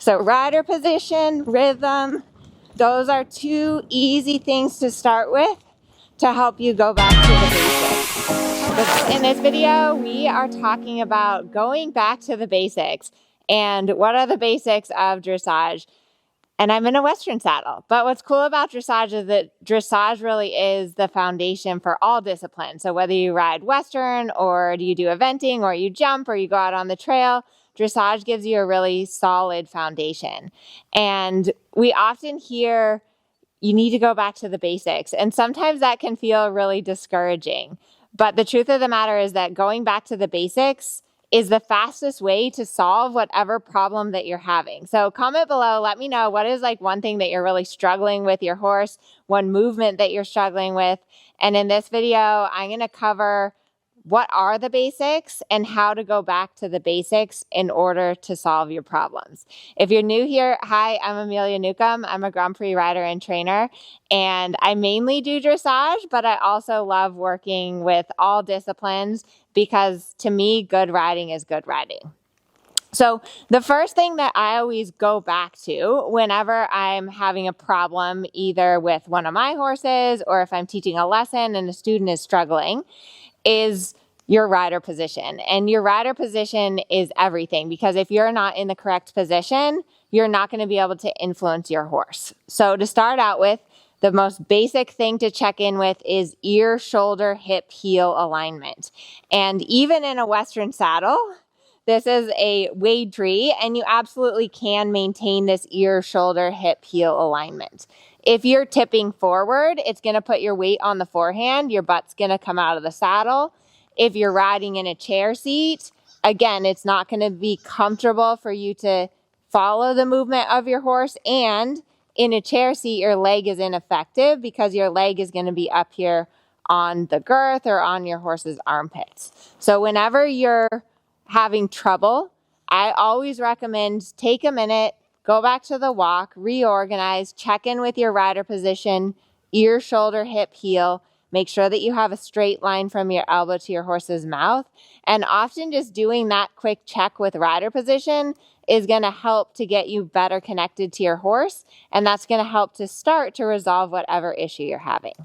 So rider position, rhythm, those are two easy things to start with to help you go back to the basics. In this video, we are talking about going back to the basics and what are the basics of dressage. And I'm in a Western saddle. But what's cool about dressage is that dressage really is the foundation for all disciplines. So whether you ride Western or you do eventing or you jump or you go out on the trail, dressage gives you a really solid foundation. And we often hear you need to go back to the basics. And sometimes that can feel really discouraging. But the truth of the matter is that going back to the basics is the fastest way to solve whatever problem that you're having. So comment below, let me know what is like one thing that you're really struggling with your horse, one movement that you're struggling with. And in this video, I'm going to cover what are the basics and how to go back to the basics in order to solve your problems. If you're new here, hi, I'm Amelia Newcomb. I'm a Grand Prix rider and trainer, and I mainly do dressage, but I also love working with all disciplines because to me, good riding is good riding. So the first thing that I always go back to whenever I'm having a problem, either with one of my horses or if I'm teaching a lesson and a student is struggling, is your rider position. And your rider position is everything, because if you're not in the correct position, you're not going to be able to influence your horse. So to start out with, the most basic thing to check in with is ear, shoulder, hip, heel alignment. And even in a Western saddle, this is a wade tree, and you absolutely can maintain this ear, shoulder, hip, heel alignment. If you're tipping forward, it's going to put your weight on the forehand. Your butt's going to come out of the saddle. If you're riding in a chair seat, again, it's not going to be comfortable for you to follow the movement of your horse. And in a chair seat, your leg is ineffective because your leg is going to be up here on the girth or on your horse's armpits. So whenever you're having trouble, I always recommend take a minute, go back to the walk, reorganize, check in with your rider position, ear, shoulder, hip, heel. Make sure that you have a straight line from your elbow to your horse's mouth. And often just doing that quick check with rider position is going to help to get you better connected to your horse. And that's going to help to start to resolve whatever issue you're having.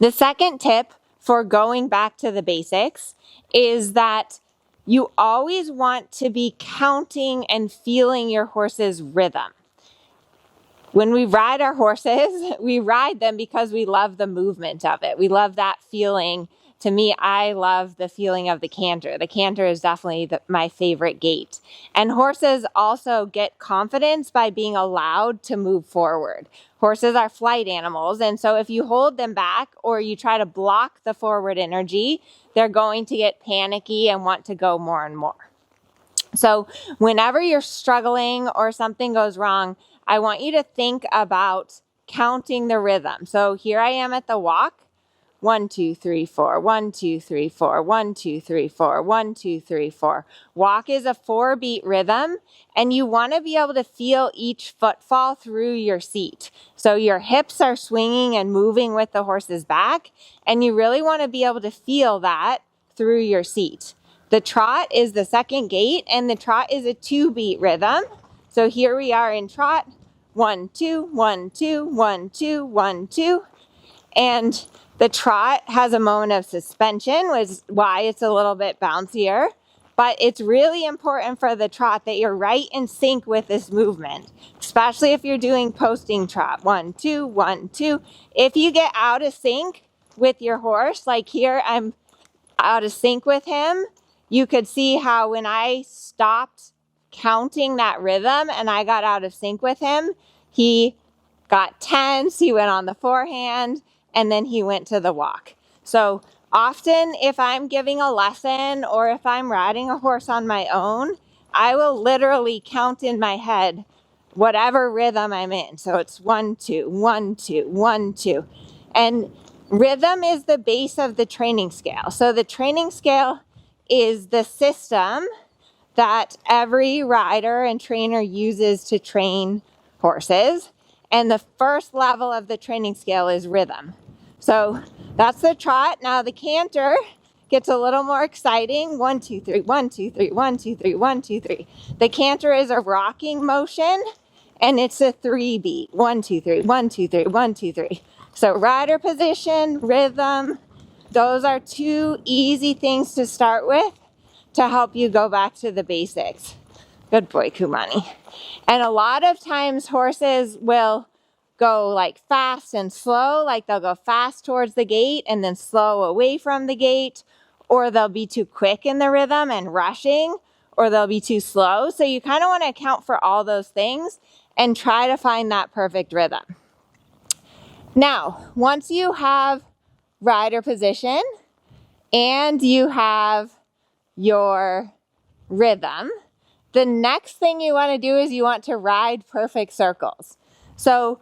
The second tip for going back to the basics is that you always want to be counting and feeling your horse's rhythm. When we ride our horses, we ride them because we love the movement of it. We love that feeling. To me, I love the feeling of the canter. The canter is definitely my favorite gait. And horses also get confidence by being allowed to move forward. Horses are flight animals, and so if you hold them back or you try to block the forward energy, they're going to get panicky and want to go more and more. So whenever you're struggling or something goes wrong, I want you to think about counting the rhythm. So here I am at the walk. 1, 2, 3, 4, 1, 2, 3, 4, 1, 2, 3, 4, 1, 2, 3, 4. Walk is a 4-beat rhythm, and you want to be able to feel each footfall through your seat. So your hips are swinging and moving with the horse's back, and you really want to be able to feel that through your seat. The trot is the second gait, and the trot is a 2-beat rhythm. So here we are in trot. 1, 2, 1, 2, 1, 2, 1, 2. And the trot has a moment of suspension, which is why it's a little bit bouncier. But it's really important for the trot that you're right in sync with this movement, especially if you're doing posting trot. 1, 2, 1, 2. If you get out of sync with your horse, like here I'm out of sync with him, you could see how when I stopped counting that rhythm and I got out of sync with him, he got tense, he went on the forehand, and then he went to the walk. So often if I'm giving a lesson or if I'm riding a horse on my own, I will literally count in my head whatever rhythm I'm in. So it's 1, 2, 1, 2, 1, 2. And rhythm is the base of the training scale. So the training scale is the system that every rider and trainer uses to train horses. And the first level of the training scale is rhythm. So that's the trot. Now the canter gets a little more exciting. 1, 2, 3, 1, 2, 3, 1, 2, 3, 1, 2, 3. The canter is a rocking motion, and it's a 3 beat. 1, 2, 3, 1, 2, 3, 1, 2, 3. So rider position, rhythm, those are 2 easy things to start with to help you go back to the basics. Good boy, Kumani. And a lot of times horses will go like fast and slow, like they'll go fast towards the gate and then slow away from the gate, or they'll be too quick in the rhythm and rushing, or they'll be too slow. So you kind of want to account for all those things and try to find that perfect rhythm. Now, once you have rider position and you have your rhythm, the next thing you want to do is you want to ride perfect circles. So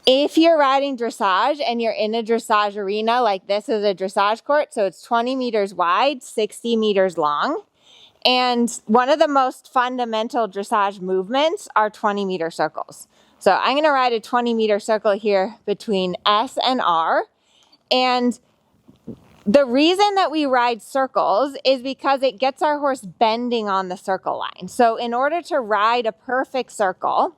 if you're riding dressage and you're in a dressage arena, like this is a dressage court, so it's 20 meters wide, 60 meters long. And one of the most fundamental dressage movements are 20-meter circles. So I'm going to ride a 20-meter circle here between S and R. And the reason that we ride circles is because it gets our horse bending on the circle line. So in order to ride a perfect circle,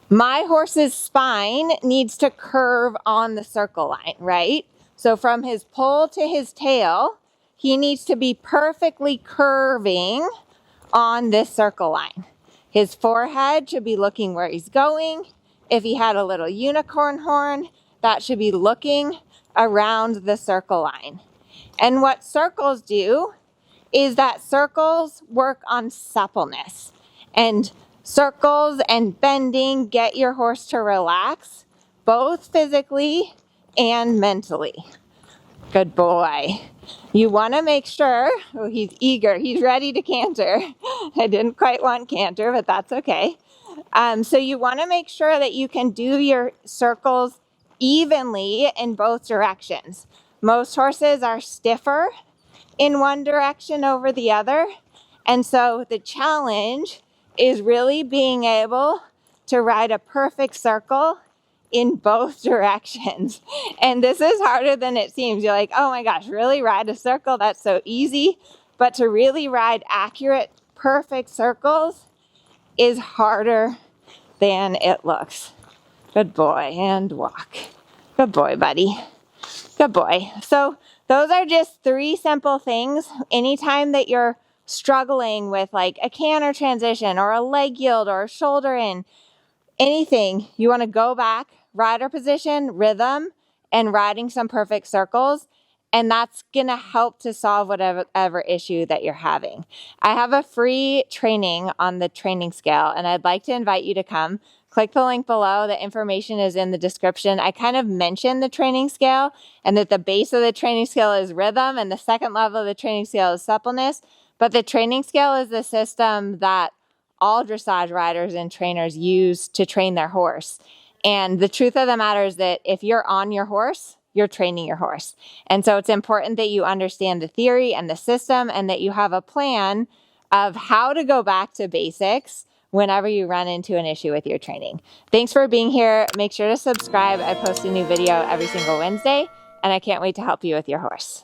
my horse's spine needs to curve on the circle line, right? So from his poll to his tail, he needs to be perfectly curving on this circle line. His forehead should be looking where he's going. If he had a little unicorn horn, that should be looking around the circle line. And what circles do is that circles work on suppleness. And circles and bending get your horse to relax, both physically and mentally. Good boy. You want to make sure, oh, he's eager, he's ready to canter. I didn't quite want canter, but that's okay. So you want to make sure that you can do your circles evenly in both directions. Most horses are stiffer in one direction over the other. And so the challenge is really being able to ride a perfect circle in both directions. And this is harder than it seems. You're like, oh my gosh, really ride a circle? That's so easy. But to really ride accurate, perfect circles is harder than it looks. Good boy, and walk. Good boy, buddy. Good boy. So those are just 3 simple things. Anytime that you're struggling with like a canter transition or a leg yield or a shoulder in, anything, you want to go back, rider position, rhythm, and riding some perfect circles. And that's going to help to solve whatever issue that you're having. I have a free training on the training scale, and I'd like to invite you to come. Click the link below. The information is in the description. I kind of mentioned the training scale and that the base of the training scale is rhythm and the second level of the training scale is suppleness. But the training scale is the system that all dressage riders and trainers use to train their horse. And the truth of the matter is that if you're on your horse, you're training your horse. And so it's important that you understand the theory and the system and that you have a plan of how to go back to basics whenever you run into an issue with your training. Thanks for being here. Make sure to subscribe. I post a new video every single Wednesday, and I can't wait to help you with your horse.